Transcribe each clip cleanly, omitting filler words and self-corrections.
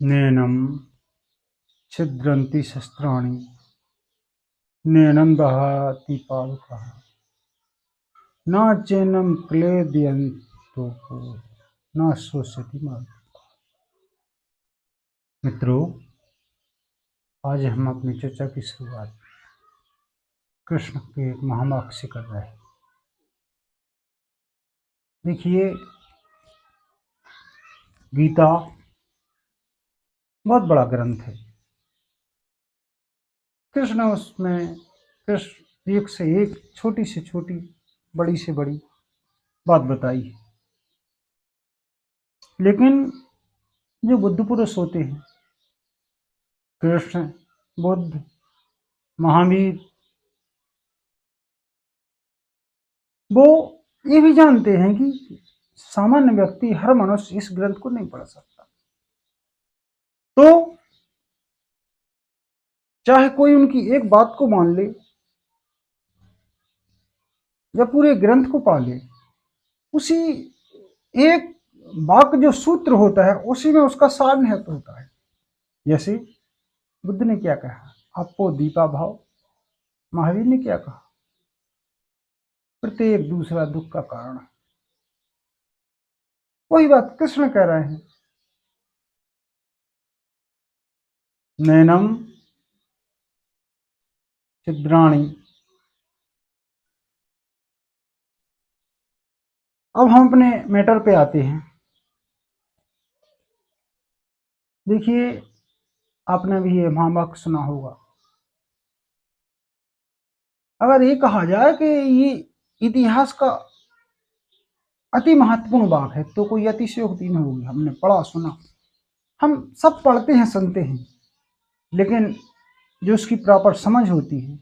नैनं छिद्रन्ति शस्त्राणि नैनं दहाति पावकः न चैनं क्लेदयन्तोपो न शोषयति मारुतः। मित्रों, आज हम अपनी चर्चा की शुरुआत कृष्ण के एक महावाक्य से कर रहे हैं। देखिए, गीता बहुत बड़ा ग्रंथ है। कृष्ण उसमें कृष्ण एक से एक छोटी से छोटी बड़ी से बड़ी बात बताई है, लेकिन जो बुद्ध पुरुष होते हैं, कृष्ण, बुद्ध, महावीर, वो ये भी जानते हैं कि सामान्य व्यक्ति, हर मनुष्य इस ग्रंथ को नहीं पढ़ सकता। तो चाहे कोई उनकी एक बात को मान ले या पूरे ग्रंथ को पा ले, उसी एक वाक्य जो सूत्र होता है उसी में उसका सार निहित होता है। जैसे बुद्ध ने क्या कहा, आपको दीपा भाव। महावीर ने क्या कहा, प्रत्येक दूसरा दुख का कारण है। वही बात कृष्ण कह रहे हैं, नैनम छिद्राणि। अब हम अपने मैटर पे आते हैं। देखिए, आपने भी ये महावाक्य सुना होगा। अगर ये कहा जाए कि ये इतिहास का अति महत्वपूर्ण वाक्य है तो कोई अतिशयोक्ति नहीं होगी। हमने पढ़ा सुना, हम सब पढ़ते हैं, सुनते हैं, लेकिन जो उसकी प्रॉपर समझ होती है,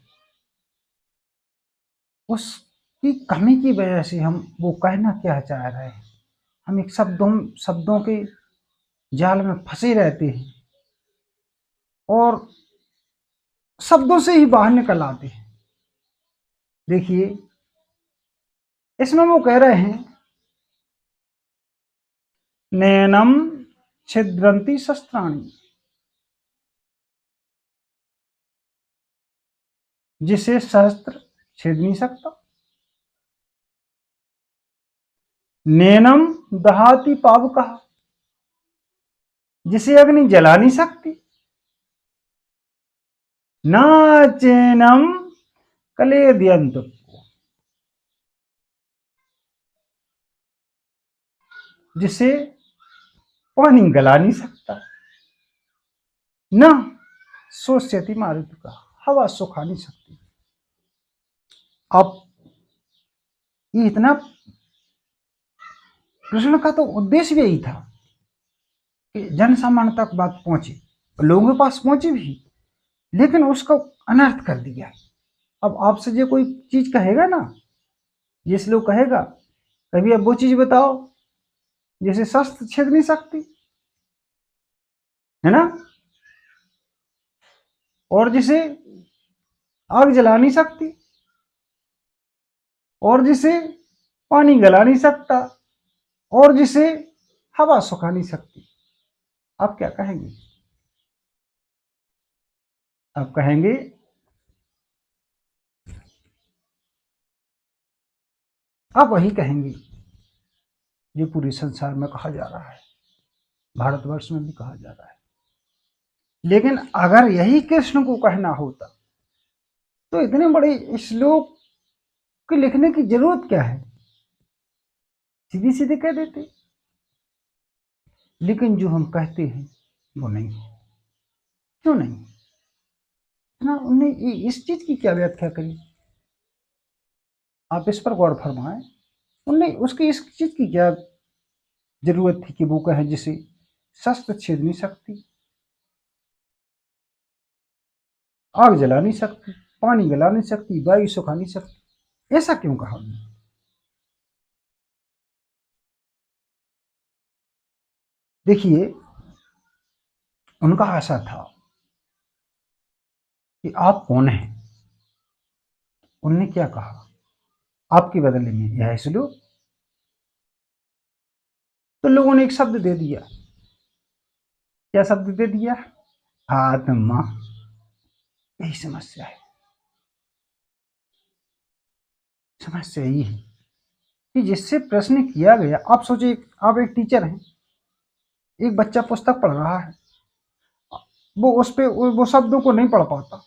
उसकी कमी की वजह से हम वो कहना क्या चाह रहे हैं, हम एक शब्दों के जाल में फंसे रहते हैं और शब्दों से ही बाहर निकल आते हैं। देखिए, इसमें वो कह रहे हैं, नैनम छिद्रंती शस्त्राणि, जिसे शस्त्र छेद नहीं सकता। नैनम दहाती पावकः, जिसे अग्नि जला नहीं सकती। न चैनम क्लेदयन्तः, जिसे पानी गला नहीं सकता। न शोषयति मारुतः, हवा सुखा नहीं सकती। अब ये इतना, कृष्ण का तो उद्देश्य भी यही था कि जन सामान्य तक बात पहुंचे, लोगों के पास पहुंचे भी, लेकिन उसका अनर्थ कर दिया। अब आपसे जो कोई चीज कहेगा ना, जिस लोग कहेगा कभी अब वो चीज बताओ जैसे शस्त्र छेद नहीं सकती, है ना, और जिसे आग जला नहीं सकती, और जिसे पानी गला नहीं सकता, और जिसे हवा सुखा नहीं सकती। आप क्या कहेंगे? आप कहेंगे आप वही कहेंगे जो पूरे संसार में कहा जा रहा है, भारतवर्ष में भी कहा जा रहा है। लेकिन अगर यही कृष्ण को कहना होता तो इतने बड़े श्लोक के लिखने की जरूरत क्या है, सीधी सीधे कह देते। लेकिन जो हम कहते हैं वो नहीं, क्यों नहीं है ना? उन्हें इस चीज की क्या व्याख्या करी, आप इस पर गौर फरमाएं। उन्हें उसकी इस चीज की क्या जरूरत थी कि वो कहे जिसे शस्त्र छेद नहीं सकती, आग जला नहीं सकती, पानी गला नहीं सकती, वायु सुखा नहीं सकती। ऐसा क्यों कहा उन्होंने? देखिए, उनका आशा था कि आप कौन हैं। उन्होंने क्या कहा, आपके बदले में यह श्लोक। तो लोगों ने एक शब्द दे दिया, क्या शब्द दे दिया? आत्मा। यही समस्या है। समस्या यही है कि जिससे प्रश्न किया गया, आप सोचिए आप एक टीचर हैं, एक बच्चा पुस्तक पढ़ रहा है, वो उस पे वो शब्दों को नहीं पढ़ पाता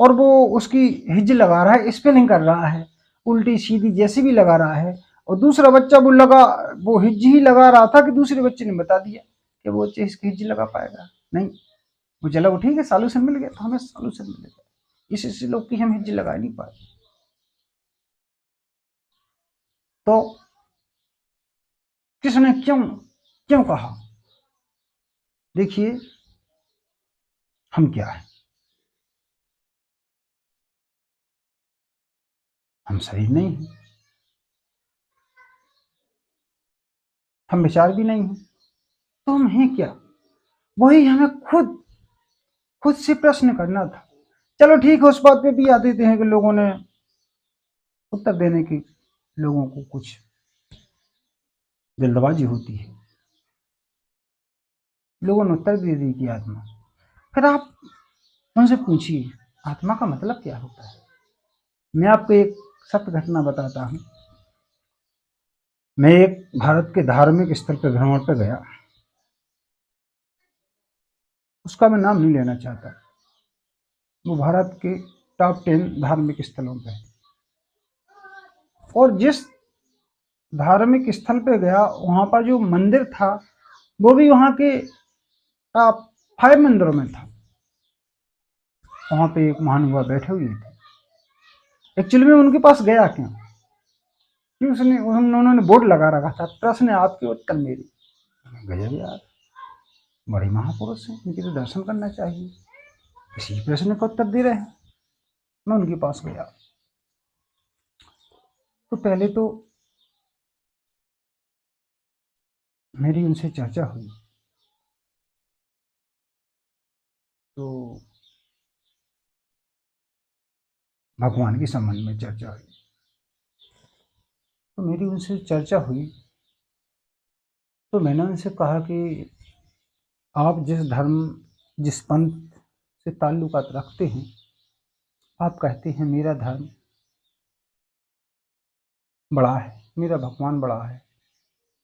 और वो उसकी हिज लगा रहा है, स्पेलिंग कर रहा है, उल्टी सीधी जैसी भी लगा रहा है, और दूसरा बच्चा वो हिज ही लगा रहा था कि दूसरे बच्चे ने बता दिया कि वो बच्चे इसकी हिज लगा पाएगा नहीं। वो चला, वो ठीक है, सॉल्यूशन मिल गया तो हमें सॉल्यूशन मिलेगा। इसी लोग की हम हिज लगा नहीं पाए। तो किसने क्यों क्यों कहा? देखिए, हम क्या है? हम सही नहीं हैं, हम विचार भी नहीं हैं, तो हम हैं क्या? वही हमें खुद से प्रश्न करना था। चलो ठीक है, उस बात पे भी आ देते हैं कि लोगों ने उत्तर देने की, लोगों को कुछ जल्दबाजी होती है, लोगों ने उत्तर दे दी कि आत्मा। फिर आप उनसे पूछिए आत्मा का मतलब क्या होता है। मैं आपको एक सत्य घटना बताता हूँ। मैं एक भारत के धार्मिक स्थल पर भ्रमण पर गया, उसका मैं नाम नहीं लेना चाहता। वो भारत के टॉप 10 धार्मिक स्थलों पे, और जिस धार्मिक स्थल पे गया वहां पर जो मंदिर था वो भी वहां के टॉप 5 मंदिरों में था। वहां पे एक महानुभाव बैठे हुए थे। एक्चुअली में उनके पास गया क्यों? कि उन्होंने बोर्ड लगा रखा था, प्रश्न आपके उत्तर मेरे। गजब यार, बड़े महापुरुष हैं, इनके तो दर्शन करना चाहिए, किसी प्रश्न का उत्तर दे रहे हैं। मैं उनके पास गया तो पहले तो मेरी उनसे चर्चा हुई। तो भगवान के संबंध में चर्चा हुई। तो मेरी उनसे चर्चा हुई तो मैंने उनसे कहा कि आप जिस धर्म, जिस पंथ से ताल्लुकात रखते हैं, आप कहते हैं मेरा धर्म बड़ा है, मेरा भगवान बड़ा है।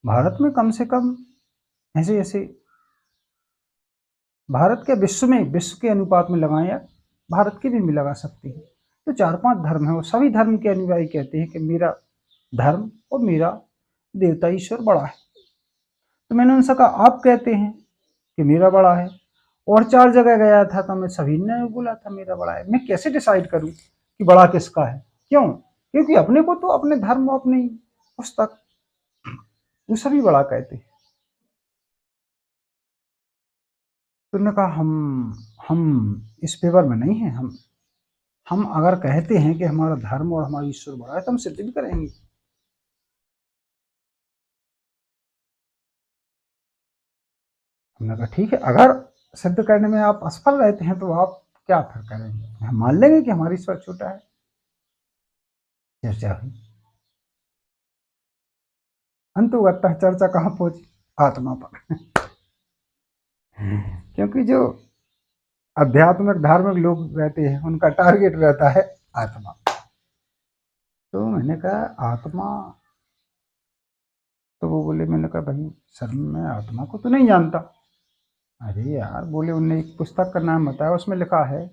भारत में कम से कम ऐसे ऐसे, भारत के विश्व में, विश्व के अनुपात में लगाएं या भारत के भी लगा सकते हैं, तो 4-5 धर्म है, वो सभी धर्म के अनुयायी कहते हैं कि मेरा धर्म और मेरा देवता ईश्वर बड़ा है। तो मैंने उनसे कहा आप कहते हैं कि मेरा बड़ा है, और 4 जगह गया था तो मैं सभी ने बोला था मेरा बड़ा है। मैं कैसे डिसाइड करूं कि बड़ा किसका है? क्यों? क्योंकि अपने को तो अपने धर्म, अपनी पुस्तक, वो सभी बड़ा कहते हैं। तो उन्होंने कहा हम इस पेपर में नहीं है। हम अगर कहते हैं कि हमारा धर्म और हमारा ईश्वर बड़ा है तो हम सिद्ध भी करेंगे। हमने कहा ठीक है, अगर सिद्ध करने में आप असफल रहते हैं तो आप क्या फिर करेंगे? हम मान लेंगे कि हमारा ईश्वर छोटा है। चर्चा हुई, अंतुगत चर्चा कहाँ पहुंची? आत्मा पर। क्योंकि जो आध्यात्मिक धार्मिक लोग रहते हैं उनका टारगेट रहता है आत्मा। तो मैंने कहा आत्मा, तो वो बोले, मैंने कहा भाई सर मैं आत्मा को तो नहीं जानता। अरे यार, बोले उनने एक पुस्तक का नाम बताया, उसमें लिखा है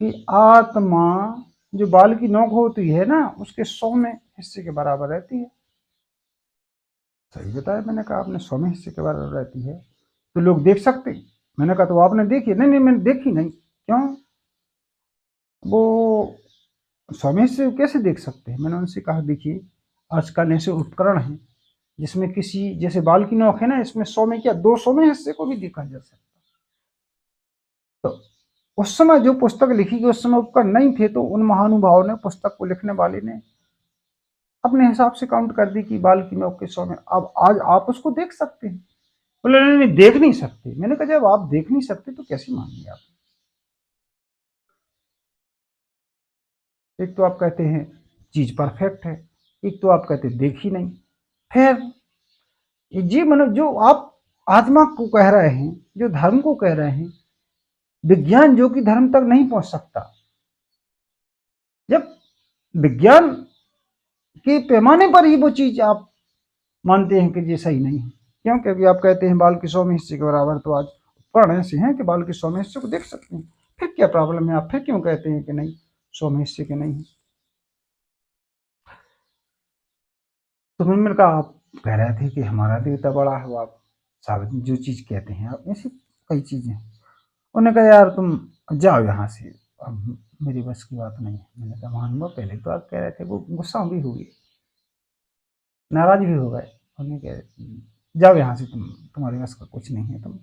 कि आत्मा जो बाल की नोक होती है ना, उसके 100वें हिस्से के बराबर रहती है। सही बताया। मैंने कहा आपने 100वें हिस्से के बराबर रहती है तो लोग देख सकते हैं? मैंने कहा तो आपने देखी? नहीं नहीं, मैंने देखी नहीं। क्यों? वो 100वें हिस्से कैसे देख सकते हैं? मैंने उनसे कहा देखिए, आजकल ऐसे उपकरण हैं जिसमें किसी, जैसे बाल की नोक है ना, इसमें 100 में क्या 200वें हिस्से को भी देखा जा सकता। तो उस समय जो पुस्तक लिखी गई, उस समय उपकरण नहीं थे, तो उन महानुभावों ने, पुस्तक को लिखने वाले ने अपने हिसाब से काउंट कर दी कि बाल की नोक के 100 में। अब आज आप उसको देख सकते हैं। बोले नहीं नहीं, देख नहीं सकते। मैंने कहा जब आप देख नहीं सकते तो कैसे मान लिया आप? एक तो आप कहते हैं चीज परफेक्ट है, एक तो आप कहते हैं देख ही नहीं। फिर जी, मतलब जो आत्मा को कह रहे हैं, जो धर्म को कह रहे हैं, विज्ञान जो कि धर्म तक नहीं पहुंच सकता। जब विज्ञान के पैमाने पर ही वो चीज आप मानते हैं कि ये सही नहीं है, क्यों? क्योंकि आप कहते हैं बाल की 100 में हिस्से के बराबर, तो आज उपकरण ऐसे हैं कि बाल के 100 में हिस्से को देख सकते हैं। फिर क्या प्रॉब्लम है? आप फिर क्यों कहते हैं कि नहीं 100 में हिस्से के नहीं है? तो मैंने कहा आप कह रहे थे कि हमारा देवता बड़ा है, आप साबित जो चीज कहते हैं आप, ऐसी कई चीजें। उन्होंने कहा यार तुम जाओ यहाँ से, अब मेरी बस की बात नहीं है। मैंने कहा मानूंगा, पहले तो आप कह रहे थे, वो गुस्सा भी हुई, नाराज भी हो गए। उन्होंने कहा जाओ यहाँ से, तुम्हारे बस का कुछ नहीं है, तुम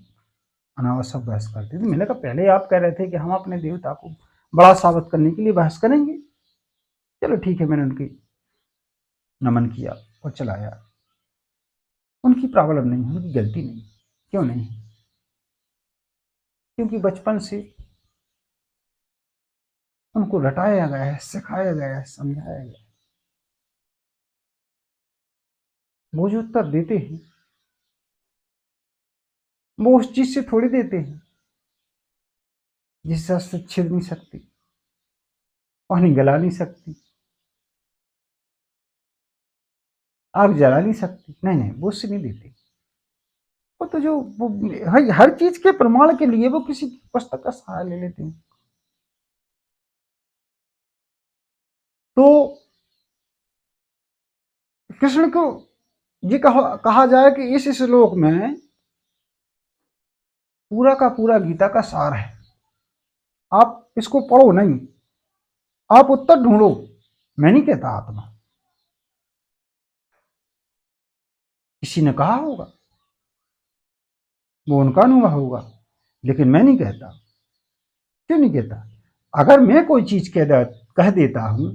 अनावश्यक बहस करते थे। मैंने कहा पहले आप कह रहे थे कि हम अपने देवता को बड़ा साबित करने के लिए बहस करेंगे। चलो ठीक है, मैंने उनकी नमन किया और चला आया। उनकी प्रॉब्लम नहीं है, उनकी गलती नहीं। क्यों नहीं? क्योंकि बचपन से उनको रटाया गया है, सिखाया गया है, समझाया गया है। वो जो उत्तर देते हैं वो उस चीज से थोड़ी देते हैं जिससे से छिड़ नहीं सकती, पानी गला नहीं सकती, आग जला नहीं सकती। नहीं नहीं, वो उससे नहीं देते। वो तो जो वो हर चीज के प्रमाण के लिए वो किसी पुस्तक का सहारा ले लेते हैं। तो कृष्ण को ये कहा जाए कि इस श्लोक में पूरा का पूरा गीता का सार है। आप इसको पढ़ो नहीं, आप उत्तर ढूंढो। मैं नहीं कहता आत्मा, किसी ने कहा होगा, वो उनका अनुभव होगा, लेकिन मैं नहीं कहता। क्यों नहीं कहता? अगर मैं कोई चीज कह देता हूं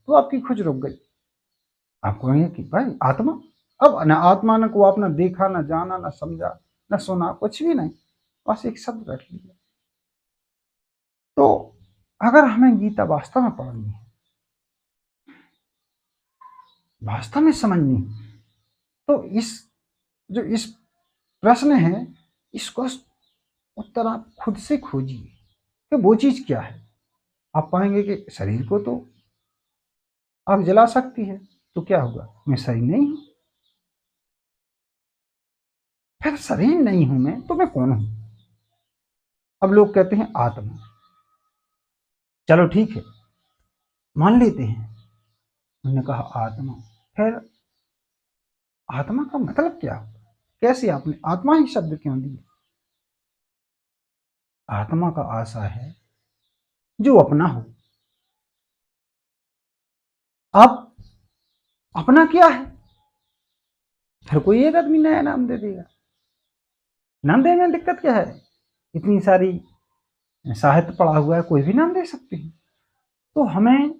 तो आपकी खोज रुक गई। आप कहेंगे कि भाई आत्मा, अब न आत्मा न को आपने देखा, न जाना, न समझा, न सुना, कुछ भी नहीं, बस एक शब्द रख लिया। तो अगर हमें गीता वास्तव में पढ़नी है, वास्तव में समझनी है, तो इस प्रश्न है, इसको उत्तर आप खुद से खोजिए कि वो चीज क्या है। आप पाएंगे कि शरीर को तो आग जला सकती है, तो क्या होगा? मैं शरीर नहीं हूं। फिर शरीर नहीं हूं मैं, तो मैं कौन हूं? अब लोग कहते हैं आत्मा। चलो ठीक है, मान लेते हैं। उन्होंने कहा आत्मा, फिर आत्मा का मतलब क्या होगा? कैसे आपने आत्मा ही शब्द क्यों दिया? आत्मा का आशा है जो अपना हो। अब अपना क्या है? फिर कोई एक आदमी नया नाम दे देगा। नाम देने में दिक्कत क्या है? इतनी सारी साहित्य पढ़ा हुआ है, कोई भी नाम दे सकते हैं। तो हमें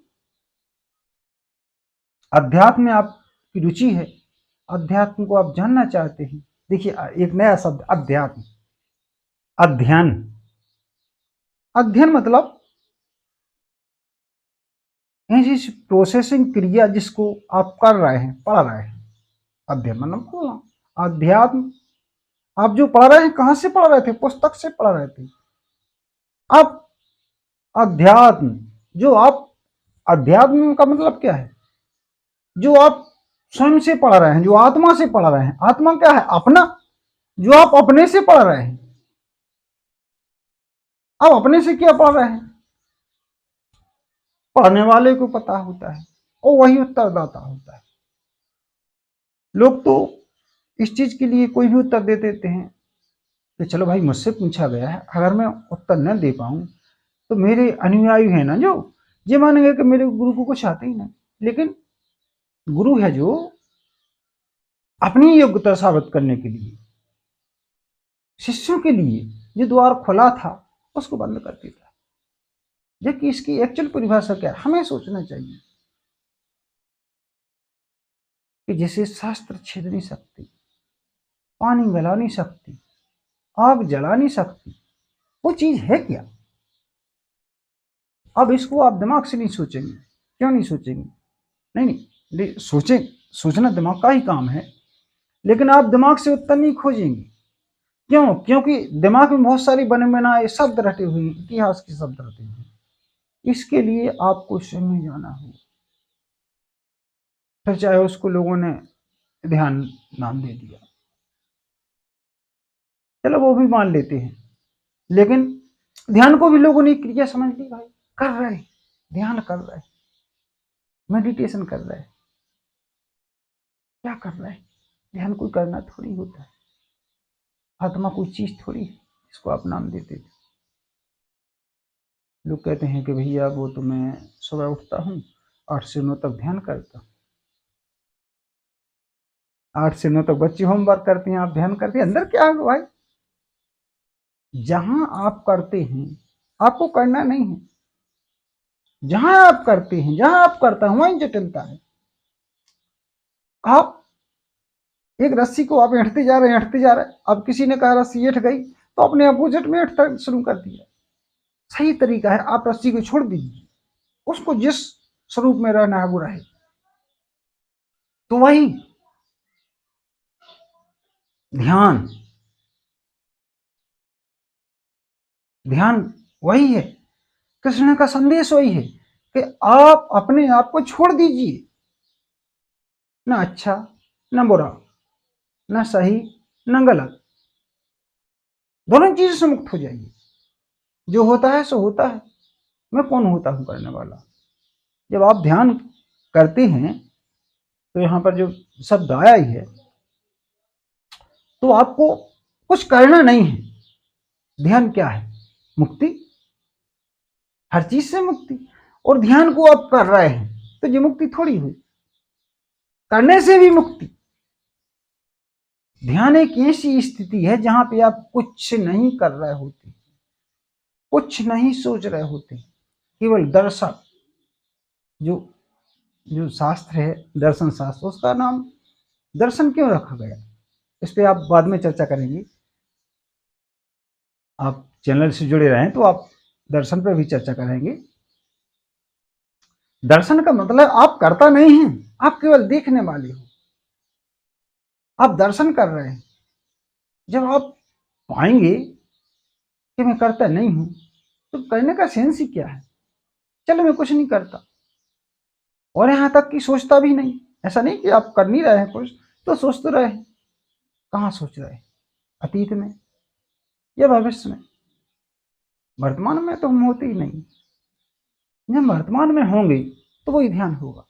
अध्यात्म में आपकी रुचि है, अध्यात्म को आप जानना चाहते हैं। देखिए एक नया शब्द अध्यात्म, अध्ययन। अध्ययन मतलब ऐसी प्रोसेसिंग क्रिया जिसको आप कर रहे हैं, पढ़ रहे हैं। अध्ययन मतलब पढ़ना। अध्यात्म, आप जो पढ़ रहे हैं कहां से पढ़ रहे थे? पुस्तक से पढ़ रहे थे। अब अध्यात्म, जो आप, अध्यात्म का मतलब क्या है? जो आप स्वयं से पढ़ रहे हैं, जो आत्मा से पढ़ रहे हैं। आत्मा क्या है? अपना, जो आप अपने से पढ़ रहे हैं। आप अपने से क्या पढ़ रहे हैं? पढ़ने वाले को पता होता है और वही उत्तरदाता होता है। लोग तो इस चीज के लिए कोई भी उत्तर दे देते हैं कि चलो भाई मुझसे पूछा गया है, अगर मैं उत्तर न दे पाऊं तो मेरे अनुयायी है ना जो, ये मानेंगे कि मेरे गुरु को कुछ आता ही नहीं। लेकिन गुरु है जो अपनी योग्यता साबित करने के लिए शिष्यों के लिए जो द्वार खुला था उसको बंद कर देता है। जबकि इसकी एक्चुअल परिभाषा क्या है, हमें सोचना चाहिए कि जैसे शास्त्र छेद नहीं सकती, पानी गला नहीं सकती, आग जला नहीं सकती, वो चीज है क्या? अब इसको आप दिमाग से नहीं सोचेंगे। क्यों नहीं सोचेंगे? नहीं नहीं, सोचें, सोचना दिमाग का ही काम है, लेकिन आप दिमाग से उत्तर नहीं खोजेंगे। क्यों? क्योंकि दिमाग में बहुत सारी बने बनाए शब्द रटे हुए हैं, इतिहास के शब्द रटे हुए हैं। इसके लिए आपको स्वयं में जाना होगा। फिर चाहे उसको लोगों ने ध्यान नाम दे दिया, चलो वो भी मान लेते हैं, लेकिन ध्यान को भी लोगों ने क्रिया समझ ली। भाई कर रहे, ध्यान कर रहे, मेडिटेशन कर रहे, क्या कर रहे? ध्यान कोई करना थोड़ी होता है, आत्मा कोई चीज थोड़ी है इसको आप नाम देते थे। लोग कहते हैं कि भैया वो तो मैं सुबह उठता हूँ 8 से 9 तक ध्यान करता हूँ। 8 से 9 तक बच्चे होमवर्क करते हैं, आप ध्यान करते हैं, अंदर क्या है भाई? जहां आप करते हैं आपको करना नहीं है, जहां आप करते हैं, जहां आप करता है वहीं जटिलता है। आप एक रस्सी को आप एंठते जा रहे हैं, एंठते जा रहे हैं, अब किसी ने कहा रस्सी एंठ गई तो अपने अपोजिट में एंठना शुरू कर दिया। सही तरीका है आप रस्सी को छोड़ दीजिए, उसको जिस स्वरूप में रहना है वो रहे। तो वही ध्यान, ध्यान वही है, कृष्ण का संदेश वही है कि आप अपने आप को छोड़ दीजिए, ना अच्छा ना बुरा, ना सही ना गलत, दोनों चीजों से मुक्त हो जाइए। जो होता है सो होता है, मैं कौन होता हूं करने वाला। जब आप ध्यान करते हैं तो यहाँ पर जो शब्द आया ही है, तो आपको कुछ करना नहीं है। ध्यान क्या है? मुक्ति, हर चीज से मुक्ति। और ध्यान को आप कर रहे हैं तो ये मुक्ति थोड़ी हुई, करने से भी मुक्ति। ध्यान एक ऐसी स्थिति है जहां पे आप कुछ नहीं कर रहे होते, कुछ नहीं सोच रहे होते, केवल दर्शन। जो जो शास्त्र है दर्शन शास्त्र, उसका नाम दर्शन क्यों रखा गया, इस पे आप बाद में चर्चा करेंगे। आप चैनल से जुड़े रहें तो आप दर्शन पर भी चर्चा करेंगे। दर्शन का मतलब आप करता नहीं है, आप केवल देखने वाले हो, आप दर्शन कर रहे हैं। जब आप पाएंगे कि मैं करता नहीं हूं तो करने का सेंस ही क्या है? चलो मैं कुछ नहीं करता, और यहां तक कि सोचता भी नहीं। ऐसा नहीं कि आप कर नहीं रहे हैं कुछ, तो सोच तो रहे हैं। कहाँ सोच रहे हैं? अतीत में या भविष्य में? वर्तमान में तो हम होते ही नहीं। जब वर्तमान में होंगे तो वही ध्यान होगा।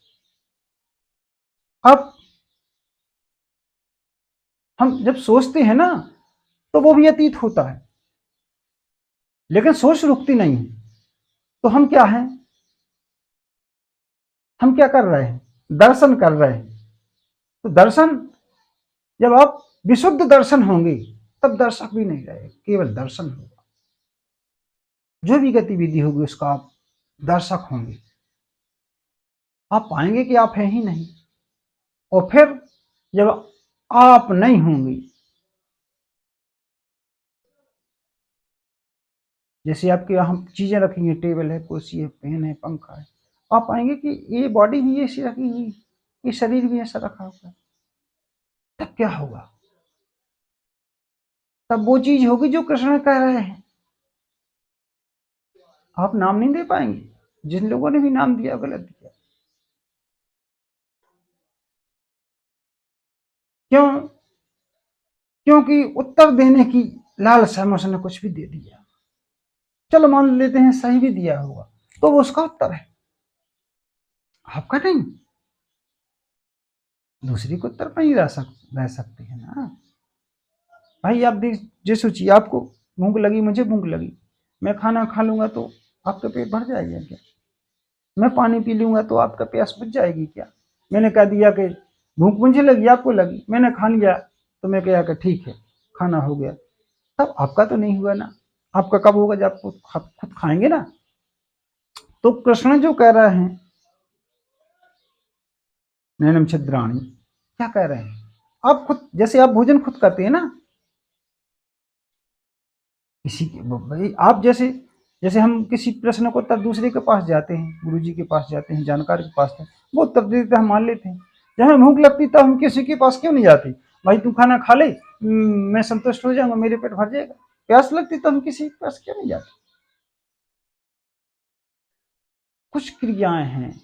अब हम जब सोचते हैं ना तो वो भी अतीत होता है, लेकिन सोच रुकती नहीं है। तो हम क्या हैं? हम क्या कर रहे हैं? दर्शन कर रहे हैं। तो दर्शन, जब आप विशुद्ध दर्शन होंगे तब दर्शक भी नहीं रहे, केवल दर्शन होगा। जो भी गतिविधि होगी उसका आप दर्शक होंगे। आप पाएंगे कि आप हैं ही नहीं। और फिर जब आप नहीं होंगे, जैसे आपके यहाँ चीजें रखी हैं, टेबल है, कुर्सी है, पेन है, पंखा है, आप पाएंगे कि ये बॉडी भी ऐसी रखी हुई, ये शरीर भी ऐसा रखा हुआ है। तब क्या होगा? तब वो चीज होगी जो कृष्ण कह रहे हैं। आप नाम नहीं दे पाएंगे, जिन लोगों ने भी नाम दिया गलत दिया। क्यों? क्योंकि उत्तर देने की लालसा में उसने कुछ भी दे दिया। चलो मान लेते हैं सही भी दिया होगा, तो वो उसका उत्तर है, आपका नहीं। दूसरी को उत्तर पर ही रह सकते हैं ना भाई। आप देख, जो सोचिए आपको भूख लगी, मुझे भूख लगी, मैं खाना खा लूंगा तो आपका पेट भर जाएगा क्या? मैं पानी पी लूंगा तो आपका प्यास बुझ जाएगी क्या? मैंने कह दिया कि भूख मुझे लगी, आपको लगी, मैंने खा लिया, तो मैं कहा कि ठीक है खाना हो गया, तब आपका तो नहीं हुआ ना। आपका कब होगा? जब आप खुद खाएंगे ना। तो कृष्ण जो कह रहे हैं नैनम छिद्राणी, क्या कह रहे हैं? आप खुद, जैसे आप भोजन खुद करते हैं ना, किसी भाई आप जैसे, जैसे हम किसी प्रश्न को उत्तर दूसरे के पास जाते हैं, गुरु जी के पास जाते हैं, जानकार के पास जाते हैं, वो उत्तर देते हम मान लेते हैं। जब हमें भूख लगती तब हम किसी के पास क्यों नहीं जाते? भाई तू खाना खा ले, मैं संतुष्ट हो जाऊंगा, मेरे पेट भर जाएगा। प्यास लगती तो हम किसी के पास क्यों नहीं जाते। कुछ क्रियाएं हैं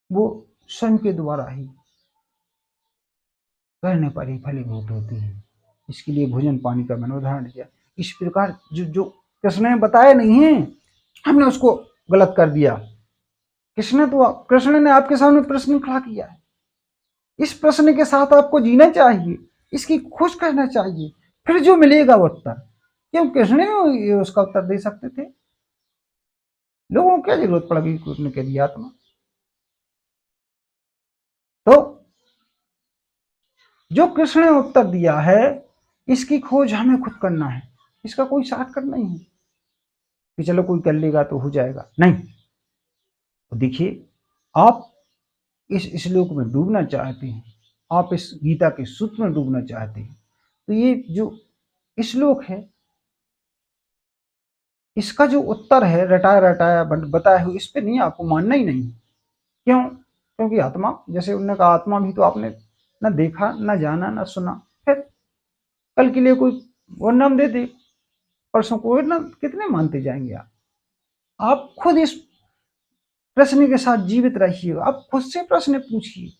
वो स्वयं के द्वारा ही करने पर ही फलीभूत होती है। इसके लिए भोजन पानी का मैंने उदाहरण दिया। इस प्रकार जो जो कृष्ण ने बताया नहीं है, हमने उसको गलत कर दिया। कृष्ण ने आपके सामने प्रश्न खड़ा किया है, इस प्रश्न के साथ आपको जीना चाहिए, इसकी खोज करना चाहिए, फिर जो मिलेगा वो उत्तर। क्यों कृष्ण ने उसका उत्तर दे सकते थे, लोगों को क्या जरूरत पड़ गई कृष्ण के लिए आत्मा। तो जो कृष्ण ने उत्तर दिया है, इसकी खोज हमें खुद करना है। इसका कोई शॉर्टकट नहीं है कि चलो कोई कर लेगा तो हो जाएगा, नहीं। तो देखिए, आप इस श्लोक में डूबना चाहते हैं, आप इस गीता के सूत्र में डूबना चाहते हैं, तो ये जो श्लोक है, इसका जो उत्तर है रटाया रटाया बताया हुआ, इस पे नहीं, आपको मानना ही नहीं। क्यों? क्योंकि आत्मा, जैसे उन्होंने कहा, आत्मा भी तो आपने ना देखा, ना जाना, ना सुना, फिर कल के लिए कोई और नाम दे दे, परसों को ना, कितने मानते जाएंगे आप खुद इस प्रश्न के साथ जीवित रहिएगा। आप खुद से प्रश्न पूछिए।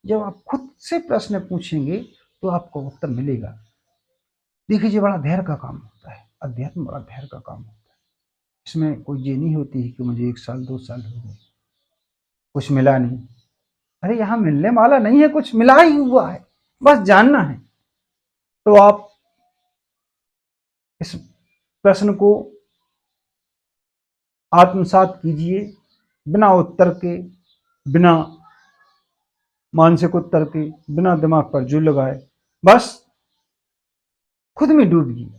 जब आप खुद से प्रश्न पूछेंगे तो आपको उत्तर मिलेगा। देखिए, ये बड़ा धैर्य का काम होता है, अध्यात्म बड़ा धैर्य का काम होता है। इसमें कोई ये नहीं होती है कि मुझे 1 साल 2 साल हो गए, कुछ मिला नहीं। अरे यहाँ मिलने वाला नहीं है, कुछ मिला ही हुआ है, बस जानना है। तो आप इस प्रश्न को आत्मसात कीजिए, बिना उत्तर के, बिना मानसिक उत्तर के, बिना दिमाग पर जोर लगाए, बस खुद में डूबिए,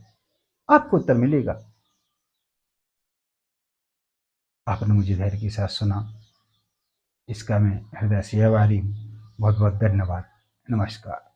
आपको उत्तर मिलेगा। आपने मुझे धैर्य के साथ सुना, इसका मैं हृदय से आभारी हूँ। बहुत बहुत धन्यवाद। नमस्कार।